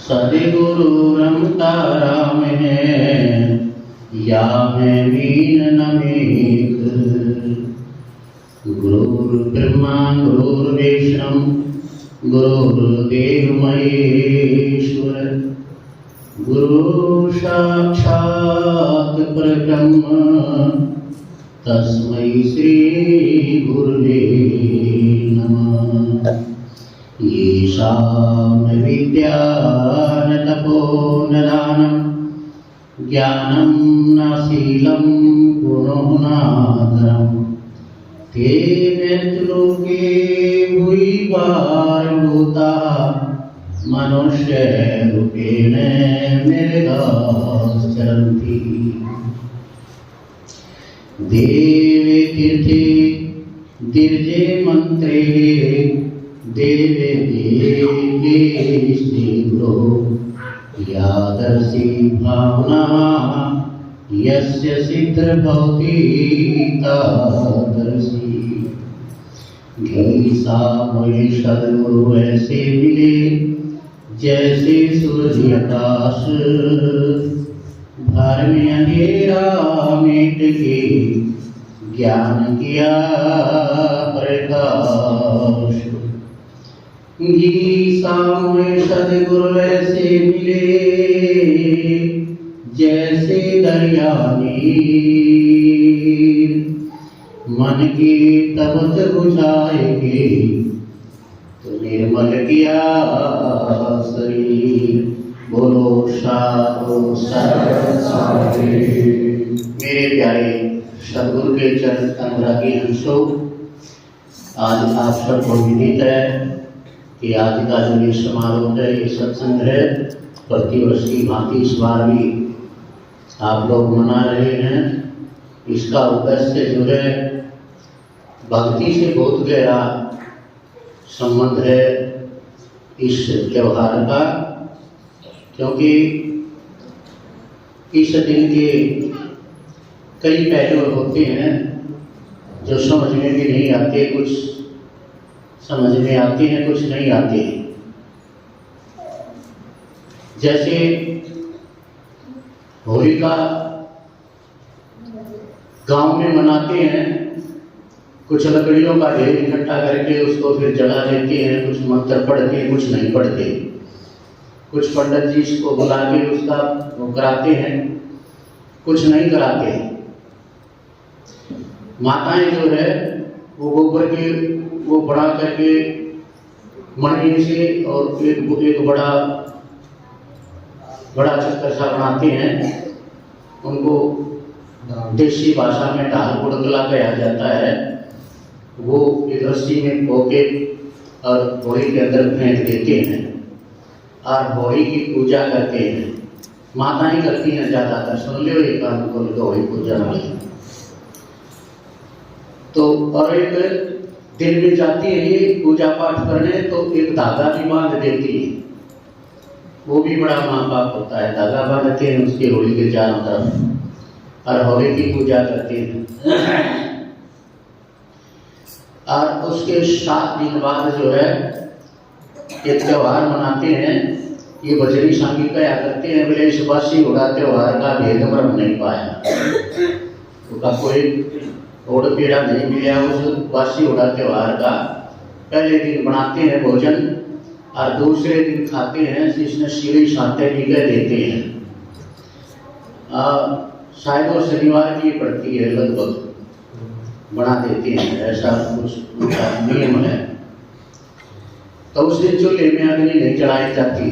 सदगुरु रमता राम है या मैं मीन नमेक। गुरुर्ब्रह्मा गुरुर्विष्णु गुरुर्देव महेश्वर गुरु साक्षात् परब्रह्म तस्मै श्री गुरुवे नमः। ईशान विद्या न तपो न दानं ज्ञानं न शीलं गुणो नादरम् ते लोके भूरि पारभूता मनुष्य रूपेण मृगाश्चरन्ति। देवे तीर्थे दिर्जे मंत्रे देवे देवे श्रीगुरो यादर्शी भावना यस्य सिद्ध भवति तादर्शी। गीसा मोहि सद्गुरु ऐसे मिले जैसे सूर्य आकाश भर में अंधेरा मिट के ज्ञान किया प्रकाश। गीसा मोहि सद्गुरु ऐसे मिले जैसे दरिया नीर मन की तपत बुझाएगी तो निर्मल किया शरीर। बोलो साधु संत। मेरे प्यारे सद्गुरु के चरण अनुरागी हंसो, आज आप सबको विदित है कि आज का जो ये समारोह है, ये सत्संग है, प्रतिवर्ष की भांति इस बार भी आप लोग मना रहे हैं। इसका उद्देश्य जो है भक्ति से बहुत गहरा संबंध है इस त्योहार का, क्योंकि इस दिन के कई पहलू होते हैं जो समझ में भी नहीं आते, कुछ समझ में आते हैं कुछ नहीं आते। जैसे होली का गांव में मनाते हैं, कुछ लकड़ियों का ढेर इकट्ठा करके उसको फिर जला देते हैं, कुछ मंत्र पढ़ते हैं कुछ नहीं पढ़ते, कुछ पंडित जी इसको बुला के उसका वो कराते हैं, कुछ नहीं कराते। माताएं जो है वो गोबर के वो बड़ा करके मणि से और एक बड़ा चक्कर सा बनाते हैं, उनको देसी भाषा में ढाल गुड़गला कहा जाता है। वो एक रस्सी में पोके और होली के अंदर फेंक देते हैं और होली की पूजा करते हैं। माताएं करती हैं ज़्यादातर, सुन लो एक काम को तो होली पूजा में। तो और एक दिन में जाती है ये पूजा पाठ करने, तो एक धागा भी बांध देती है, वो भी बड़ा महापाप होता है। धागा बांधते हैं उसके होली के चारों तरफ और होली की पूजा करते हैं। और उसके 7 दिन बाद जो है एक त्योहार मनाते हैं, ये बजरी सांगी कहा करते हैं। बोले इस बासी होगा त्योहार का भेद ब्रह्म नहीं पाया, तो कोई ओढ़ पीड़ा नहीं मिला उस बासी होगा त्योहार का। पहले दिन बनाते हैं भोजन और दूसरे दिन खाते हैं, जिसने शीरी साते भी कह देते हैं। शायद वो शनिवार की पड़ती है, लगभग बना देते हैं, ऐसा कुछ नियम है। तो उस दिन चूल्हे में अग्नि नहीं चढ़ाई जाती।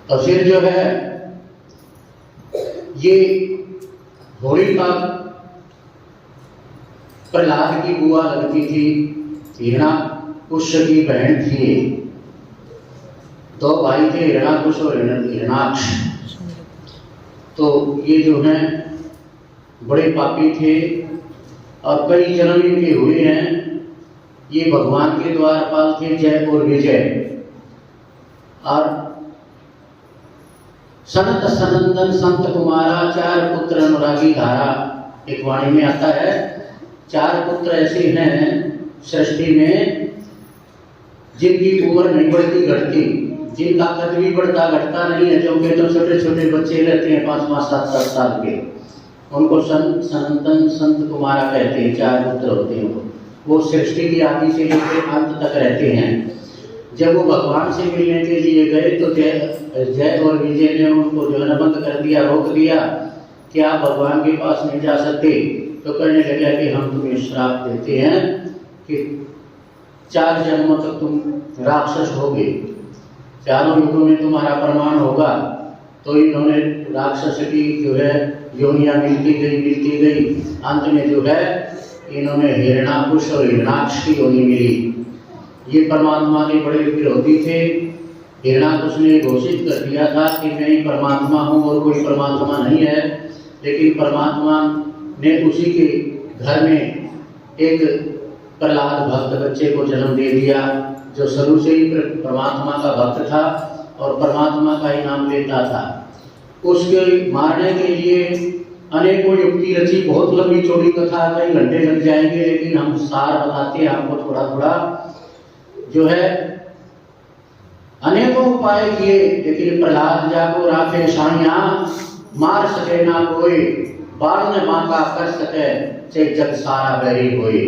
तो फिर जो है ये होली का प्रहलाद की बुआ लगती थी, हिरणाकुश की बहन थी। 2 भाई थे, हिरणाकुश और हिरणाक्ष। तो ये जो है बड़े पापी थे और कई जन्म इनके हुए हैं। ये भगवान के द्वारपाल थे, जय और विजय। और सनत सनंदन संत कुमारा 4 पुत्र अनुरागी धारा, एक वाणी में आता है 4 पुत्र ऐसे हैं सृष्टि में जिनकी उम्र नहीं बढ़ती घटती, जिनका कद भी बढ़ता घटता नहीं है, जो के तो छोटे छोटे बच्चे रहते हैं 5-5, 7-7 साल के, उनको सनातन संत कुमारा कहते हैं। 4 पुत्र होते हैं वो सृष्टि की आदि से लेकर अंत तक रहते हैं। जब वो भगवान से मिलने के लिए गए तो जय और विजय ने उनको जो है बंद कर दिया, रोक दिया कि आप भगवान के पास नहीं जा सकते। तो कहने लगा कि हम तुम्हें श्राप देते हैं कि 4 जन्मों तक तुम राक्षस होगे, 4 युगों में तुम्हारा प्रमाण होगा। तो इन्होंने राक्षस की जो है योनियां मिलती गई, अंत में जो है इन्होंने हिरणाकुश और हिरणाक्ष की योनि मिली। ये परमात्मा के बड़े विरोधी थे। हिरणाकुश ने घोषित कर दिया था कि मैं ही परमात्मा हूँ और कोई परमात्मा नहीं है, लेकिन परमात्मा ने उसी के घर में एक प्रहलाद भक्त बच्चे को जन्म दे दिया, जो शुरू से ही परमात्मा का भक्त था और परमात्मा का ही नाम लेता था। उसके मारने के लिए अनेकों युक्ति रची, बहुत लंबी चौड़ी कथा, कई घंटे लग जाएंगे, लेकिन हम सार बताते हैं आपको थोड़ा थोड़ा। जो है अनेकों उपाय किए, लेकिन प्रहलाद जाको राखे साइया, मार सके ना कोई, बाल ने मांगा कर सके, चाहे जग सारा बैरी होए।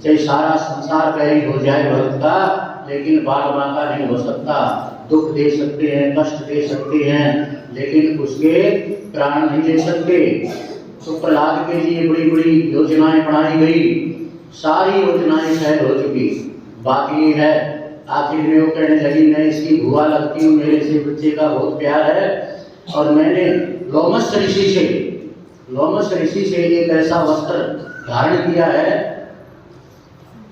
चाहे सारा संसार बैरी हो जाए भक्त का, लेकिन बाल मांगा नहीं हो सकता। दुख दे सकते हैं, कष्ट दे सकते हैं, लेकिन उसके प्राण नहीं ले सकते। तो प्रहलाद के लिए बड़ी बड़ी योजनाएं बनाई गई, सारी योजनाएं फैल हो चुकी। बात ये है, आखिर में वो कहने लगी मैं इसकी भुआ लगती हूँ, मेरे से बच्चे का बहुत प्यार है, और मैंने लोमस ऋषि से एक ऐसा वस्त्र धारण किया है।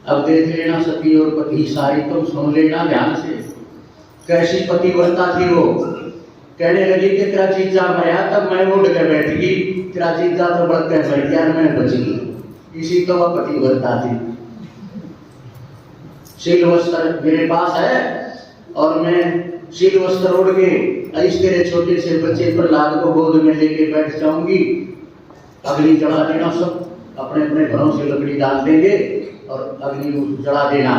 अब देख लेना सती और पति सारी, तुम सुन लेना ध्यान से, कैसी पतिव्रता थी वो। कहने लगी कि तेरा जीजा मरा तब मैं उड़ के बैठ गई, तेरा जीजा तो बढ़ के मर गया, मैं बच गई। इसी तो वह पतिव्रता थी। शील वस्त्र मेरे पास है और मैं शील वस्त्र ओढ़ के इस तेरे छोटे से बच्चे प्रहलाद को गोद में लेके बैठ जाऊंगी। अग्नि जला देना, सब अपने अपने घरों से लकड़ी डाल देंगे और अग्नि जला देना,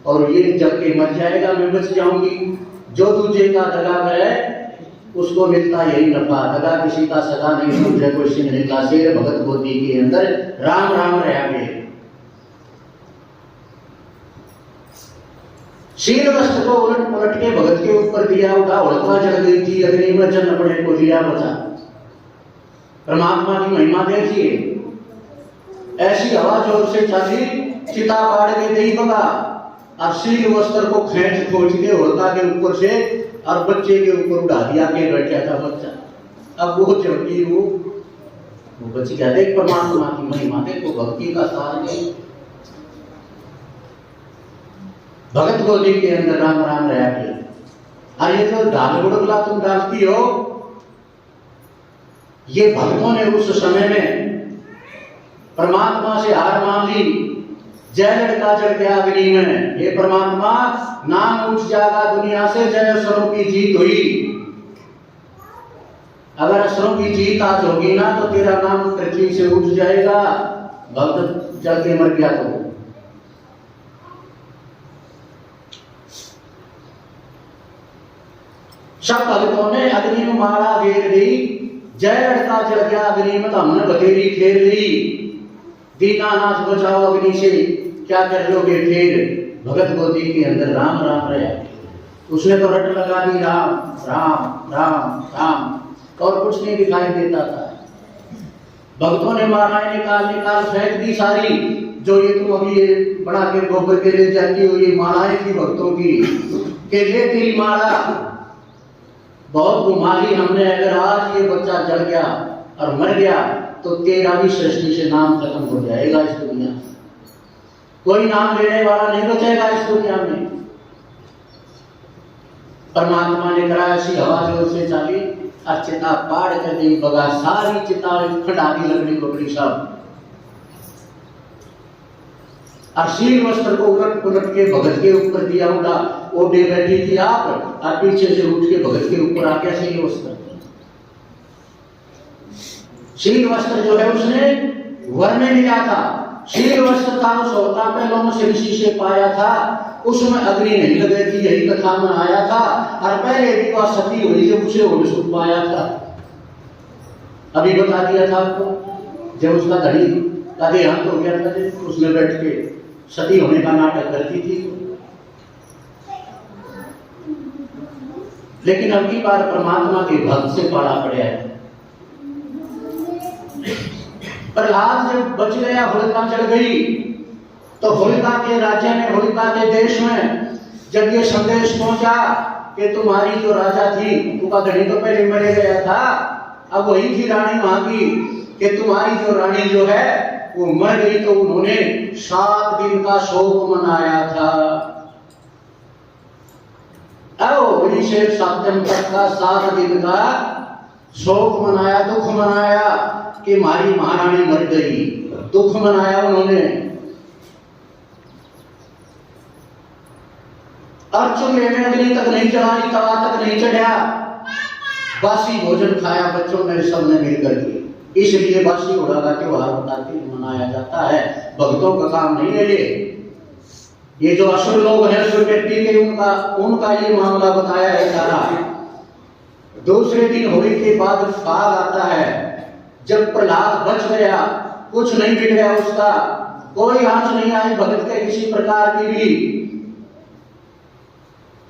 और ये जब के मर जाएगा, मैं बच जाऊंगी। जो दूजे का दगा करे उसको मिलता यही नफा, दगा किसी का सगा नहीं समझे कोई सिंह का शेर। भगत गोदी के अंदर राम राम रहेंगे। शील वस्त्र को उलट पलट के भगत के ऊपर दिया, उठा उड़का जल गई थी, अग्नि में जल पड़े को दिया बचा। परमात्मा की महिमा देखिए, ऐसी हवा जोर से चली, चिता पाड़ के दही बगा, और शील वस्त्र को खींच खोज के उड़का के ऊपर से और बच्चे के ऊपर उड़ा दिया के बैठा था बच्चा। अब वो चढ़ी वो बच गया। देख परमात्मा की महिमा, देखो भक्ति का सार नहीं। भगत गोदी के अंदर राम राम रहा के। और ये जो दाल गुड़गला तुम डालती हो, ये भक्तों ने उस समय में परमात्मा से हार मान ली। जय लड़का चढ़ गया अग्नि में, ये परमात्मा नाम उठ जाएगा दुनिया से, जय असुरों की जीत हुई। अगर असुरों की जीत आज होगी ना तो तेरा नाम पृथ्वी से उठ जाएगा। भक्त जल के मर गया तो सब भक्तों ने अग्नि में मारा घेर दी। जय लड़का चढ़ गया अग्नि में, तो हमने बतेरी खेल ली। दीनानाथ बचाओ अग्नि से, क्या कर लोगे फिर। भगत गोदी के अंदर राम राम रहा। उसने तो रट लगा दी राम राम राम राम, और कुछ नहीं दिखाई देता था। भक्तों ने मालाएं निकाल फेंक दी सारी, जो ये तुम अभी ये बना के गोबर के ले जाती हो, ये मालाएं थी भक्तों की, के लिए तेरी माला बहुत घुमा ली हमने। अगर आज ये बच्चा जल गया और मर गया तो तेरा भी सृष्टि से नाम खत्म हो जाएगा। इस दुनिया में कोई नाम लेने वाला नहीं बचेगा इस दुनिया में। परमात्मा ने करा ऐसी हवा जोर से चली, और चिता पाड़ कर दी बगा, सारी चिता खड़ा दी लकड़ी पकड़ी सब। और शील वस्त्र को उलट पुलट के भगत के ऊपर दिया, उड़ा ओढ़े बैठी थी आप, और पीछे से उठ के भगत के ऊपर आ गया शील वस्त्र। शील वस्त्र जो है उसने वर में लिया था, शील वस्त्र था उस अवतार पहलों से ऋषि से पाया था, उसमें अग्नि नहीं लगे थी, यही कथा में आया था। और पहले भी वह सती हुई जब उसे होश सुख पाया था, अभी बता दिया था आपको। जब उसका धड़ी का देहांत हो गया था, उसमें बैठ के सती होने का नाटक करती थी। लेकिन अब की बार परमात्मा के भक्त से पाला पड़ा है। प्रहलाद जब बच गया, होलिका चढ़ गई, तो होलिका के राज्य में, होलिका के देश में जब ये संदेश पहुंचा कि तुम्हारी जो राजा थी, उनका धनी तो पहले मर गया था, अब वही थी रानी वहां की, कि तुम्हारी जो रानी जो है वो मर गई, तो उन्होंने 7 दिन का शोक मनाया था। अभिषेक सत्यम तक का 7 दिन का शोक मनाया, दुख मनाया कि हमारी महारानी मर गई, दुख मनाया उन्होंने। अर्जुन ने अग्नि तक नहीं चढ़ाई, तवा तक नहीं चढ़ा, बासी भोजन खाया बच्चों ने, सबने मिलकर के। इसलिए बासी घोड़ा का त्योहार मनाया जाता है। भक्तों का काम नहीं है ये जो असुर लोग हैं, असुर व्यक्ति के, उनका ये मामला बताया है सारा। दूसरे दिन होली के बाद फाग आता है, जब प्रहलाद बच गया, कुछ नहीं बिगड़ा उसका, कोई आंच नहीं आई भगत के किसी प्रकार की भी,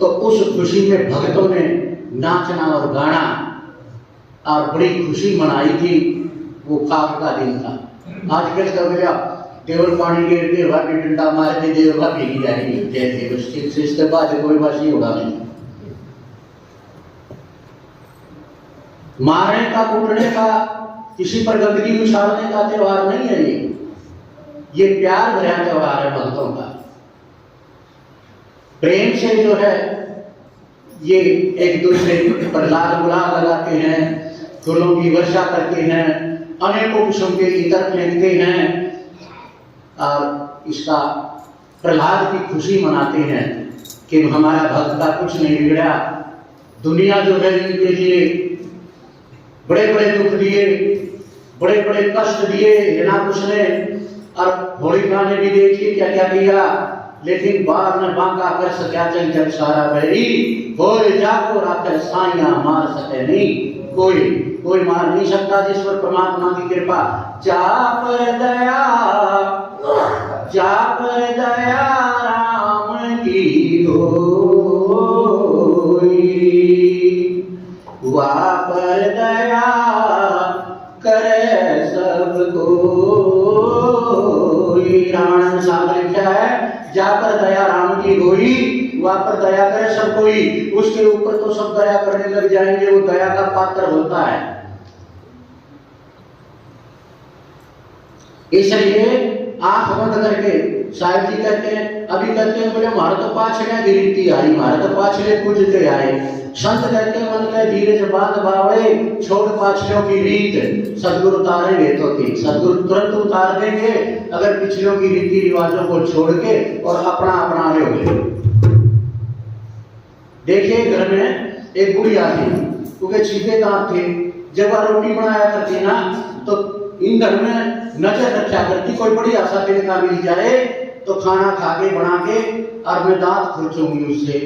तो उस खुशी में भक्तों ने नाचना और गाना और बड़ी खुशी मनाई थी। वो फाग का दिन था। आजकल कर गया देवर पानी के देवर की डंडा मारे थे, देवर भीगी जाएगी जैसे, बस ठीक से इसके बाद कोई बासी होगा नहीं। मारने का, कूटने का, किसी पर गंदगी उछालने का त्योहार नहीं है ये प्यार भरा त्योहार है भक्तों का। प्रेम से जो है ये एक दूसरे पर लाल गुलाल लगाते हैं, फूलों की वर्षा करते हैं, अनेकों किस्म के इतर फेंकते हैं और इसका प्रहलाद की खुशी मनाते हैं कि हमारा भक्त का कुछ नहीं बिगड़ा। दुनिया जो है इनके लिए बड़े बड़े दुख दिए, बड़े बड़े कष्ट दिए हिरणाकुश ने, और होलिका ने भी देखिए क्या क्या किया, लेकिन बार न बांका कर सका चल जग सारा बैरी, कोई जाको राकर साइया मार सके नहीं, कोई मार नहीं सकता जिस पर परमात्मा की कृपा। जा पर दया राम की होई, वा पर दया करे सब कोई। रामायण सागर लिखा है, जा पर दया राम की होई, वहां पर दया करे सब कोई। उसके ऊपर तो सब दया करने लग जाएंगे, वो दया का पात्र होता है। इसलिए आंख बंद करके साहिब जी कहते हैं, अभी कहते हैं बोले हमारे तो पाछले गिरती आई, हमारे तो पाछले पूजते आए। संत कहते हैं मन के धीरज बांध बावड़े, छोड़ पाछलों की रीत, सदगुरु उतारेंगे तो ठीक, सदगुरु तुरंत उतार देंगे अगर पिछलों की रीति रिवाजों को छोड़ के और अपना अपना लोगे। देखिए घर में एक बुढ़िया थी, उनके सीधे दांत थे, जब वह रोटी बनाया करती ना तो ईंधन में नजर रखा करती, कोई बड़ी आशा तिनका मिल जाए तो खाना खा के बना के और मैं दांत खुरचूंगी उससे।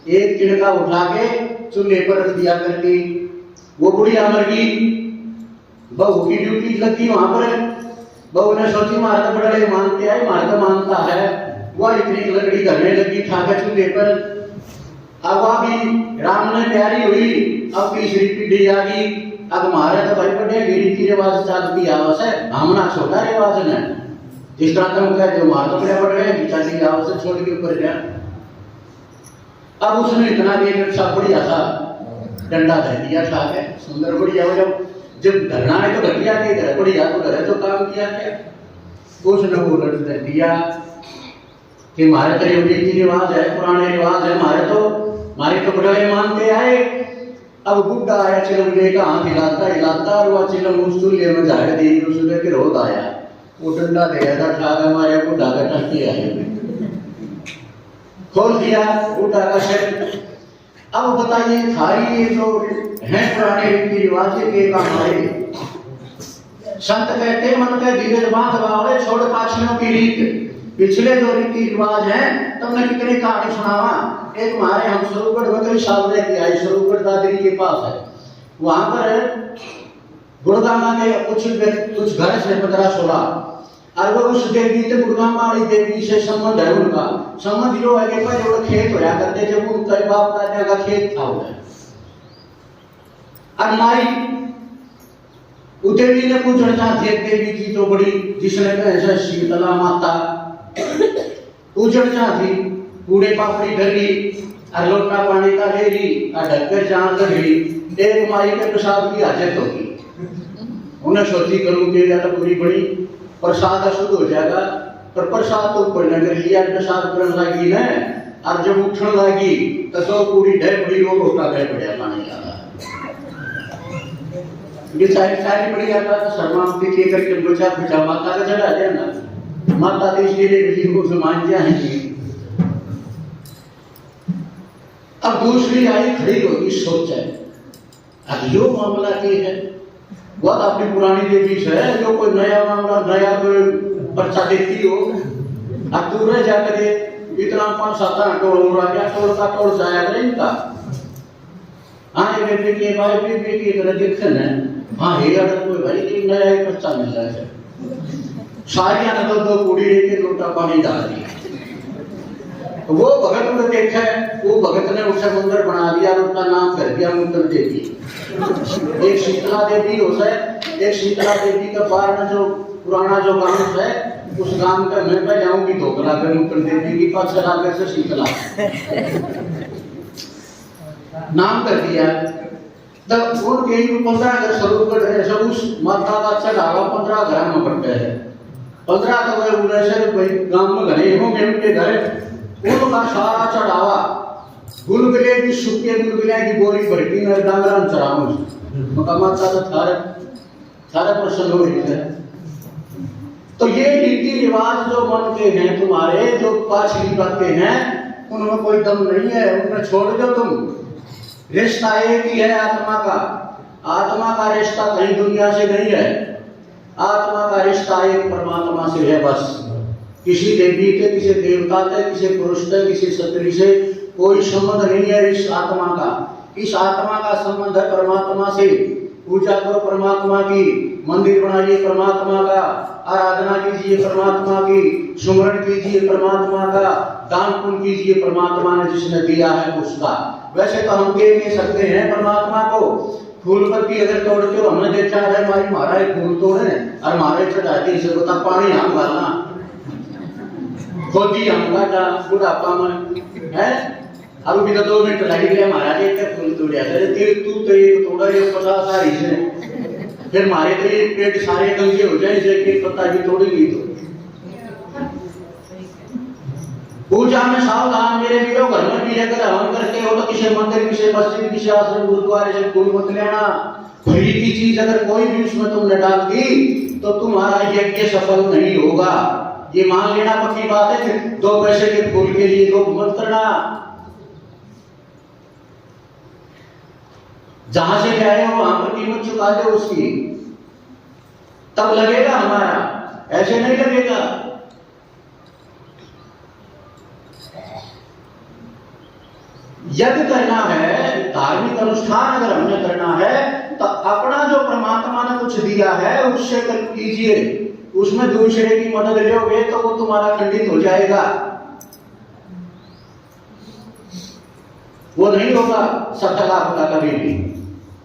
एक तिनका उठा के चूल्हे पर रख दिया करती। वो बुढ़िया मर गई, बहू की ड्यूटी लगती वहां पर। बहू ने सोची मारे तो बड़े मानते आए, मारे तो मानता है, वह इतनी लकड़ी करने लगी ठाकर चूल्हे पर। अब वह भी राम ने प्यारी हुई, अब तीसरी पीढ़ी आ गई। अब हमारे तो भाई बड़े रीति रिवाज चलती आवश्य है, हमना छोटा रिवाज है। जिस तरह तुम कहते हो मार तो बड़े बढ़ गए, चलती आवश्य छोड़ के ऊपर गया। अब उसने इतना देर सब बढ़िया था, डंडा धर दिया था, सुंदर बढ़िया हो। जब धरना है तो घटिया के घर बढ़िया तो घर तो काम किया क्या, उसने वो लड़ दिया कि हमारे तो रीति रिवाज है, पुराने रिवाज है, हमारे तो बड़े मानते आए। अब बुढ़ा आया चिलम का हाथ हिलाता और वह चिलम उस चूल्हे में झाड़ दी, उसने के रोद आया, वो डंडा दे रहा था, ठागा मारे बुढ़ा का टंकी आए, खोल दिया बुढ़ा का सिर। अब बताइए खाई ये जो है पुराने रीति रिवाज के काम आए, संत कहते मन के दिव्य बात बावड़े छोड़ पाछियों की रीत। पिछले जो रीति रिवाज है तुमने कितनी कहानी सुनावा। एक हमारे हम स्वरूपगढ़ में कई साल रह के आए, स्वरूपगढ़ दादरी के पास है। वहां पर गुड़गामा के कुछ घर से 15-16 और वो उस देवी थे गुड़गामा वाली देवी से संबंध है उनका। संबंध जो है कि पहले वो खेत होया करते जब उनका बाप दादा का खेत था वो और माई देवी ने पूछना चाहती है देवी की तो बड़ी जिसने ऐसा शीतला माता पूछना चाहती कूड़े पापड़ी ढली और लोटा पानी का ढेरी और ढककर जान ढली एक माई के प्रसाद की हाजत होगी। उन्हें सोची करूं कि ज्यादा पूरी बड़ी प्रसाद अशुद्ध हो जाएगा पर प्रसाद तो ऊपर नगर लिया प्रसाद करने लगी ना और जब उठने लगी तो सो पूरी ढेर बड़ी वो लोटा ढेर बढ़िया पानी ज्यादा ये सारी बड़ी आता तो शर्मावती के करके बचा बचा माता का चढ़ा दिया ना। माता तो इसलिए बेटी को समान दिया है। अब दूसरी आई खड़ी होगी सोच है अब जो मामला ये है बहुत अपनी पुरानी देवी है जो कोई नया मामला नया कोई पर्चा देती हो अब दूर जाकर इतना 5-7 टोल उड़ा गया टोल का टोल जाएगा इनका। हाँ ये बेटे के भाई बेटे की तरह देखते हैं। हाँ ये अगर कोई भाई की नया एक पर्चा मिल रहा है सारी नकल 2 पूरी लेके लोटा पानी डाल दिया। वो भगत ने देखा है वो भगत ने उसे मंदिर बना दिया और उसका नाम कर दिया मंदिर देवी। एक शीतला देवी हो है एक शीतला देवी का बार में जो पुराना जो गांव है उस गांव का मैं पे जाऊंगी ढोकला कर मंदिर देवी की पास चला कर शीतला नाम कर दिया। तब उनके 15 घर स्वरूपगढ़ है सब उस माता का चढ़ावा 15 घर में पड़ते हैं। 15 तो वह उड़े गांव में घने होंगे उनके घर उनका सारा चढ़ावा गुलगुले की सूखे गुलगुले की बोरी भरती में डांगरान चढ़ाऊं मका माता तो सारे प्रसन्न हो रही है। तो ये रीति रिवाज जो मन के हैं तुम्हारे जो पाछली बातें हैं उनमें कोई दम नहीं है उनमें छोड़ दो तुम। रिश्ता एक ही है आत्मा का रिश्ता कहीं दुनिया से नहीं है। आत्मा का रिश्ता एक परमात्मा से है बस। किसी देवी के किसी देवता से किसी पुरुष से किसी स्त्री से कोई संबंध नहीं है। इस आत्मा का संबंध है परमात्मा से। पूजा करो परमात्मा की, मंदिर बनाइए परमात्मा का, आराधना कीजिए परमात्मा की, सुमरण कीजिए परमात्मा का, दान पुण्य कीजिए परमात्मा ने जिसने दिया है उसका। वैसे तो हम कह नहीं सकते हैं परमात्मा को। फूल पत्ती अगर तोड़ते हो हमने देखा है हमारा फूल तोड़े और हमारे चढ़ाते इसे बता पानी हम डालना खोदी हम काटा बुढ़ापा में है। अब भी तो 2 मिनट लग गए हमारा एक फूल तोड़िया तेरे तू तो ये तोड़ा ये 50 सारी से फिर हमारे तो ये पेट सारे गंजे हो जाए जैसे कि पत्ता भी तोड़ेगी तो। पूजा में सावधान मेरे वीरों घर में भी अगर हवन करते हो तो किसी मंदिर किसी मस्जिद किसी आश्रम गुरुद्वारे से कोई मत लेना। फ्री की चीज अगर कोई भी उसमें तुमने डाल दी तो तुम्हारा यज्ञ सफल नहीं होगा। ये मान लेना पक्की बात है। 2 पैसे के फूल के लिए लोग मत करना। जहां से लाए हो वहां पर कीमत चुका दो उसकी तब लगेगा हमारा ऐसे नहीं लगेगा। यज्ञ करना है धार्मिक अनुष्ठान अगर हमने करना है तो अपना जो परमात्मा ने कुछ दिया है उससे कीजिए। उसमें दूसरे की मदद लोगे तो वो तुम्हारा खंडित हो जाएगा। वो नहीं होगा सफल आपका कभी भी।